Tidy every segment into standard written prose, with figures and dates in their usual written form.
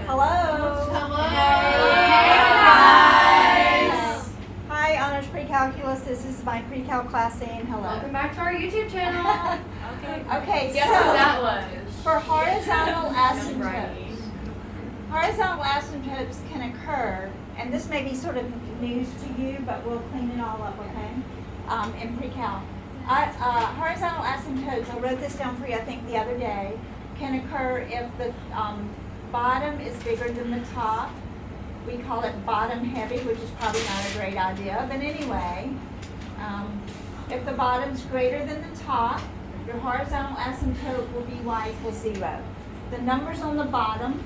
Hello. Hello. Hey guys. Hi, Honors Pre-Calculus. This is my pre-cal class saying hello. Welcome back to our YouTube channel. Okay, Guess so what that was? for horizontal asymptotes, Right. horizontal asymptotes can occur, and this may be sort of news to you, but we'll clean it all up, okay? In pre-cal. Horizontal asymptotes, I wrote this down for you, I think, the other day, can occur if the bottom is bigger than the top. We call it bottom heavy, which is probably not a great idea, but anyway, if the bottom's greater than the top, your horizontal asymptote will be y equals 0. The numbers on the bottom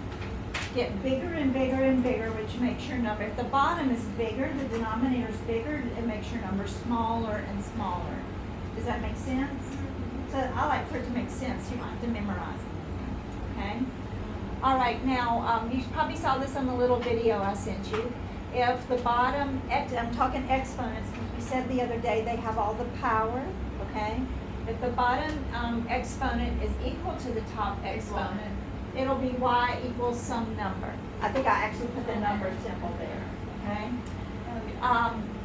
get bigger and bigger and bigger, which makes your number, if the bottom is bigger, the denominator's bigger, it makes your number smaller and smaller. Does that make sense? So I like for it to make sense, you don't have to memorize it, okay? All right, now, you probably saw this on the little video I sent you. If the bottom, I'm talking exponents, because we said the other day they have all the power, okay? If the bottom exponent is equal to the top exponent, it'll be y equals some number. I think I actually put the number symbol there, okay?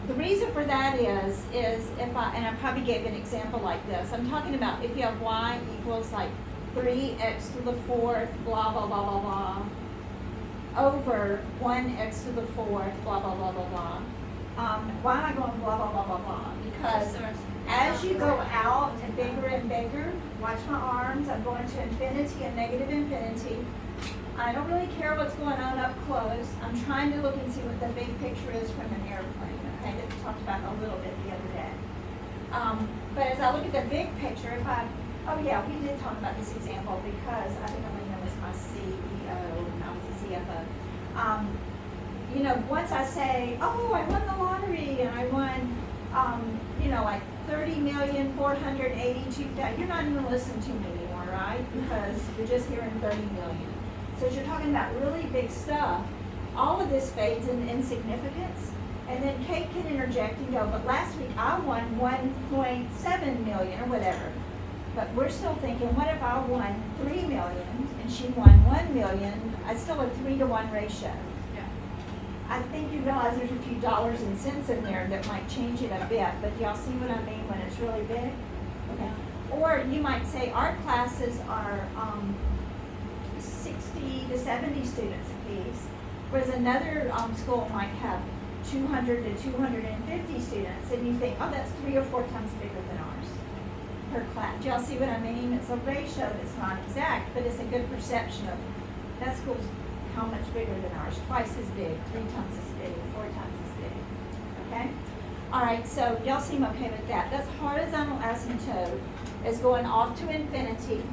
The reason for that is if and I probably gave an example like this. I'm talking about if you have y equals like 3x to the 4th, blah, blah, blah, blah, blah, over 1x to the 4th, blah, blah, blah, blah, blah. Why am I going blah, blah, blah, blah, blah? Because as you go out and bigger, watch my arms, I'm going to infinity and negative infinity. I don't really care what's going on up close. I'm trying to look and see what the big picture is from an airplane, okay, that we talked about a little bit the other day. But as I look at the big picture, oh yeah, we did talk about this example because I think Elena was my CEO and I was the CFO. You know, once I say, oh, I won the lottery and I won, you know, like 30,482,000, you're not even listening to me anymore, right? Because you're just hearing 30 million. So as you're talking about really big stuff, all of this fades in insignificance. And then Kate can interject and go, but last week I won 1.7 million or whatever. But we're still thinking, what if I won 3 million and she won 1 million? I still a 3-to-1 ratio. Yeah. I think you realize there's a few dollars and cents in there that might change it a bit, but y'all see what I mean when it's really big? Okay. Or you might say our classes are 60 to 70 students apiece, whereas another school might have 200 to 250 students, and you think, oh, that's 3 or 4 times bigger than ours per class. Do y'all see what I mean? It's a ratio that's not exact, but it's a good perception of that school's how much bigger than ours, twice as big, 3 times as big, 4 times as big, okay? All right, so y'all seem okay with that. That's horizontal asymptote is going off to infinity,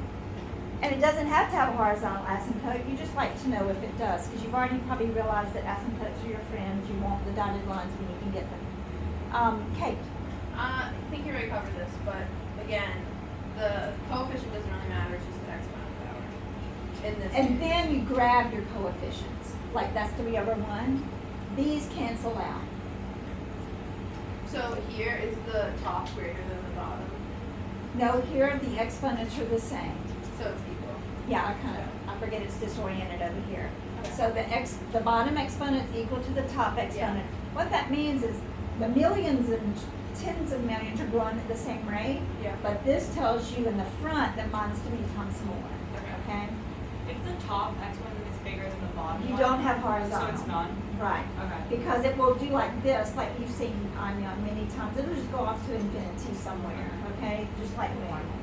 and it doesn't have to have a horizontal asymptote. You just like to know if it does, because you've already probably realized that asymptotes are your friends. You want the dotted lines when you can get them. Kate? I think you already covered this, but again, the coefficient doesn't really matter, it's just the exponent power. In this And case. then you grab your coefficients, like that's 3/1. These cancel out. So here is the top greater than the bottom, No, here the exponents are the same. so it's equal. Yeah, I forget it's disoriented over here. Okay. So the bottom exponent is equal to the top exponent. What that means is the millions and tens of millions are growing at the same rate, Yeah. but this tells you in the front that mine's 3 times more, okay? If the top exponent is bigger than the bottom You one, don't have so horizontal. it's none? Right. Okay. Because it will do like this, like you've seen on many times. It'll just go off to infinity somewhere, okay? Just like normal.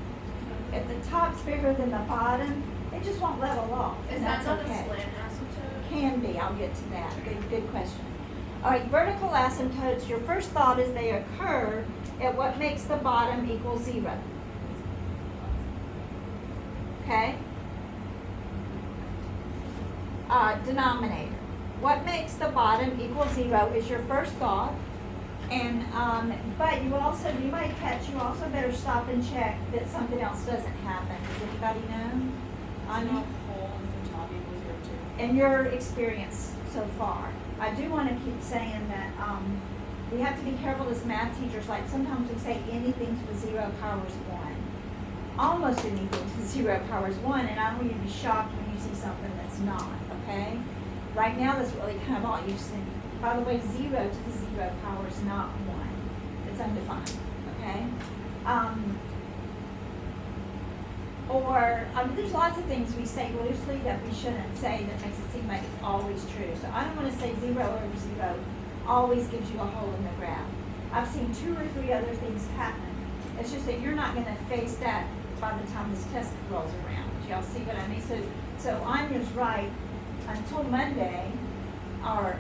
If the top's bigger than the bottom, it just won't level off. Is and that that's not okay. a slant asymptote? Can be. I'll get to that. Good question. All right, vertical asymptotes. Your first thought is they occur at what makes the bottom equal 0. Okay. Denominator. What makes the bottom equal 0 is your first thought. And but you might catch. You also better stop and check that something else doesn't happen. Does anybody know? I'm not whole if the top equals 0 too. In your experience so far, I do want to keep saying that we have to be careful as math teachers. Like sometimes we say anything to the 0 powers 1. Almost anything to the 0 powers 1, and I want you to be shocked when you see something that's not, okay? Right now, that's really kind of all you've seen. By the way, 0 to the 0 power is not 1. It's undefined, okay? There's lots of things we say loosely that we shouldn't say that makes it seem like it's always true. So I don't want to say 0 over 0 always gives you a hole in the graph. I've seen 2 or 3 other things happen. It's just that you're not going to face that by the time this test rolls around. Y'all see what I mean? So Anya's right until Monday, or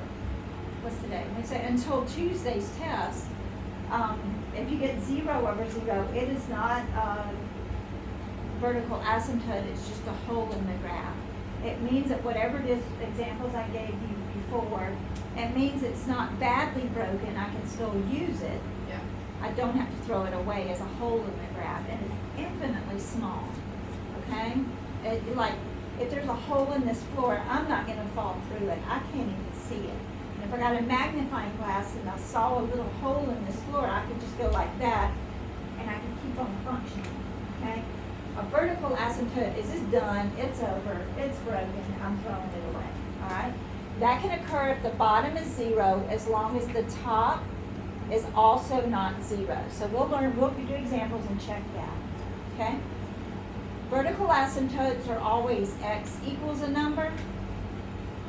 what's the day? We say until Tuesday's test. If you get 0 over 0, it is not vertical asymptote, it's just a hole in the graph. It means that whatever it is, examples I gave you before, it means it's not badly broken, I can still use it. Yeah. I don't have to throw it away as a hole in the graph, and it's infinitely small, okay? Like, if there's a hole in this floor, I'm not gonna fall through it, I can't even see it. And if I got a magnifying glass and I saw a little hole in this floor, I could just go like that, and I can keep on functioning, okay? A vertical asymptote is just done, it's over, it's broken, I'm throwing it away, all right? That can occur if the bottom is 0, as long as the top is also not 0. So we'll do examples and check that, okay? Vertical asymptotes are always x equals a number.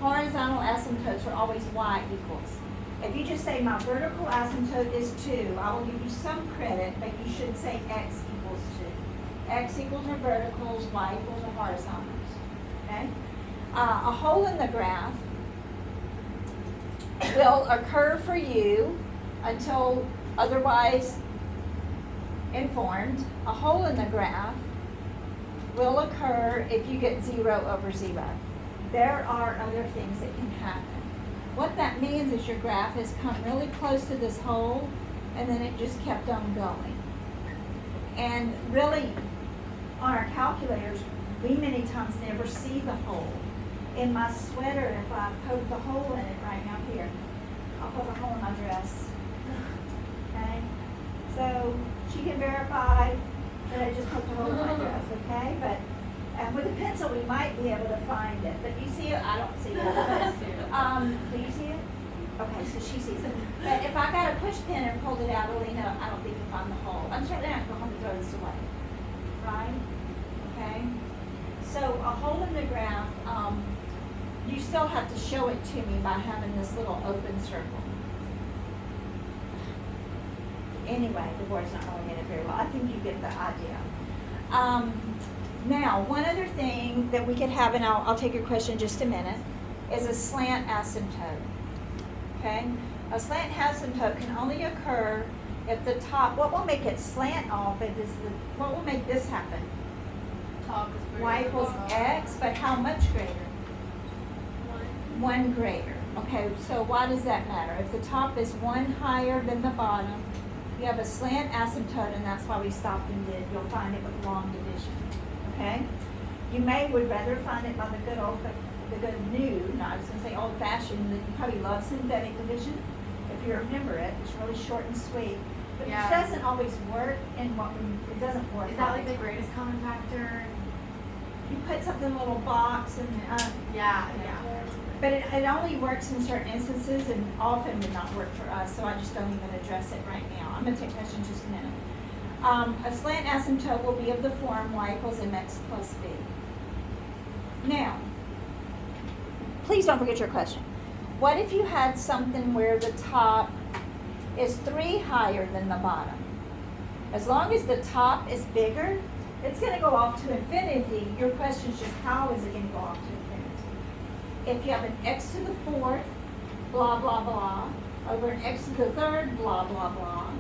Horizontal asymptotes are always y equals. If you just say my vertical asymptote is 2, I will give you some credit, but you should say x equals 2. X equals our verticals, y equals our horizontals, okay? A hole in the graph will occur for you until otherwise informed. A hole in the graph will occur if you get 0 over 0. There are other things that can happen. What that means is your graph has come really close to this hole, and then it just kept on going. And really, on our calculators, we many times never see the hole. In my sweater, if I poke the hole in it right now here, I'll poke a hole in my dress. Okay? So she can verify that I just poked a hole in my dress, okay? But with a pencil, we might be able to find it. But you see it? I don't see it. Do you see it? Okay, so she sees it. But if I got a push pin and pulled it out, Alina, I don't think you'll find the hole. I'm certainly not going to go home and throw this away. Right? Okay? So a hole in the graph, you still have to show it to me by having this little open circle. Anyway, the board's not really in it very well. I think you get the idea. Now, one other thing that we could have, and I'll take your question in just a minute, is a slant asymptote. Okay? A slant asymptote can only occur if the top, what will make it slant off what will make this happen? Top is greater Y than equals bottom. x, but how much greater? 1 greater. Okay, so why does that matter? If the top is 1 higher than the bottom, you have a slant asymptote, and that's why we stopped and did. You'll find it with long division. Okay? You would rather find it by the good new, I was going to say old fashioned, that you probably love synthetic division. If you remember it, it's really short and sweet. But Yeah. it doesn't always work in it doesn't work. Is that all like the time. greatest common factor? You put something in a little box and Yeah. but it only works in certain instances and often would not work for us, so I just don't even address it right now. I'm going to take questions in just a minute. A slant asymptote will be of the form y equals mx plus b. Now, please don't forget your question. What if you had something where the top is 3 higher than the bottom? As long as the top is bigger, it's going to go off to infinity. Your question is just how is it going to go off to infinity? If you have an x to the 4th, blah, blah, blah, over an x to the 3rd, blah, blah, blah.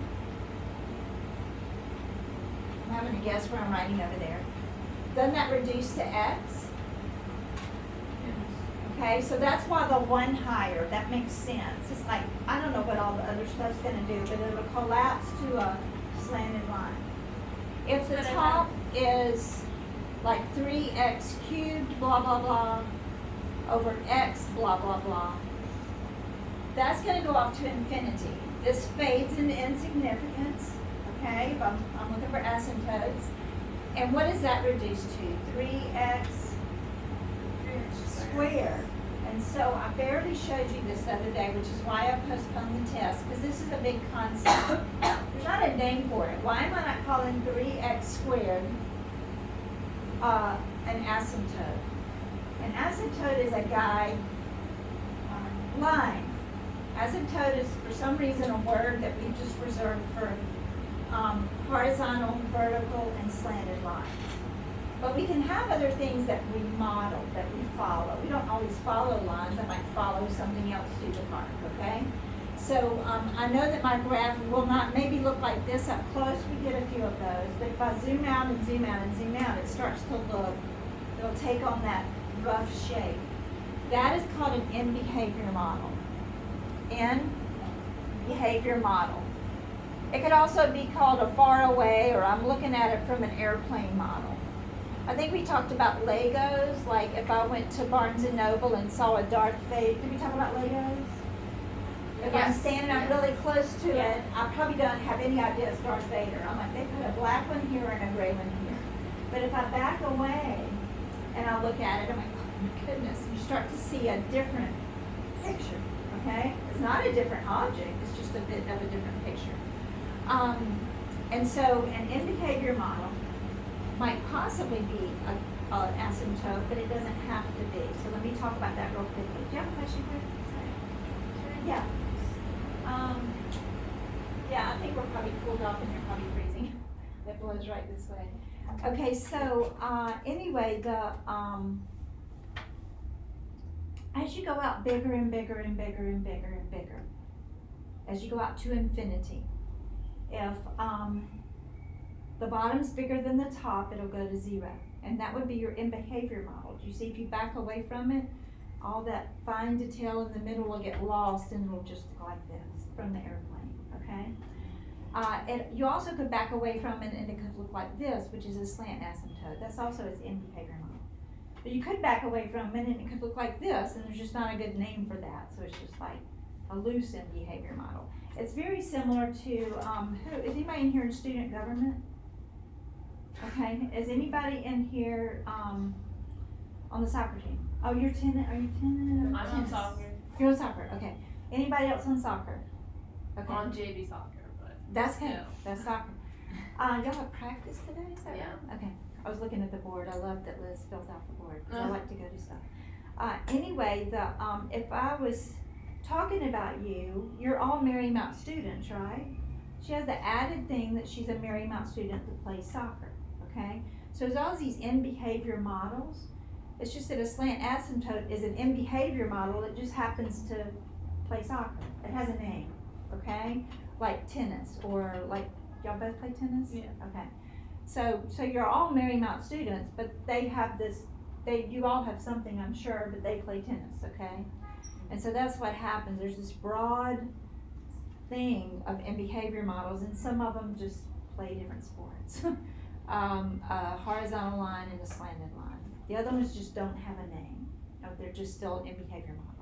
I'm having to guess where I'm writing over there. Doesn't that reduce to x? Okay, so that's why the 1 higher, that makes sense. It's like, I don't know what all the other stuff's going to do, but it'll collapse to a slanted line. If the top is like 3x cubed, blah, blah, blah, over x, blah, blah, blah, that's going to go off to infinity. This fades into insignificance, okay, if I'm looking for asymptotes. And what does that reduce to? 3x squared. And so I'm barely showed you this the other day, which is why I postponed the test, because this is a big concept. There's not a name for it. Why am I not calling 3x squared an asymptote? An asymptote is a guide line. Asymptote is, for some reason, a word that we just reserved for horizontal, vertical, and slanted lines. But we can have other things that we model, that we follow. We don't always follow lines. I might follow something else through the park, okay? So I know that my graph will not maybe look like this up close. We did a few of those. But if I zoom out and zoom out and zoom out, it starts to look, it'll take on that rough shape. That is called an end behavior model. End behavior model. It could also be called a far away, or I'm looking at it from an airplane model. I think we talked about Legos, like if I went to Barnes & Noble and saw a Darth Vader. Did we talk about Legos? If I'm Yes. standing up really close to it, I probably don't have any idea it's Darth Vader. I'm like, they put a black one here and a gray one here. But if I back away and I look at it, I'm like, oh my goodness, you start to see a different picture, okay? It's not a different object, it's just a bit of a different picture. And so an end behavior model might possibly be an asymptote, but it doesn't have to be. So let me talk about that real quickly. Do you have a question, Chris? Yeah. Yeah, I think we're probably cooled off and you're probably freezing. That blows right this way. Okay, so anyway, as you go out bigger and bigger and bigger and bigger and bigger, as you go out to infinity, if the bottom's bigger than the top, it'll go to 0. And that would be your end behavior model. You see, if you back away from it, all that fine detail in the middle will get lost and it'll just look like this from the airplane, okay? And you also could back away from it and it could look like this, which is a slant asymptote. That's also its end behavior model. But you could back away from it and it could look like this, and there's just not a good name for that. So it's just like a loose end behavior model. It's very similar to, is anybody in here in student government? Okay, is anybody in here on the soccer team? Oh, you're tennis, are you tennis? I'm on Tennis. soccer. You're on soccer, okay. Anybody else on soccer? Okay. On JV soccer, but. That's good, No. that's soccer. Y'all have practice today, is that Yeah. right? Okay, I was looking at the board, I love that Liz fills out the board, because I like to go to stuff. Anyway, if I was talking about you, you're all Marymount students, right? She has the added thing that she's a Marymount student that plays soccer, okay? So there's all these end behavior models. It's just that a slant asymptote is an end behavior model that just happens to play soccer. It has a name, okay? Like tennis, or like, y'all both play tennis? Yeah. Okay. So you're all Marymount students, but they have this, you all have something, I'm sure, but they play tennis, okay? And so that's what happens. There's this broad thing of end behavior models, and some of them just play different sports. A horizontal line and a slanted line. The other ones just don't have a name. They're just still end behavior models.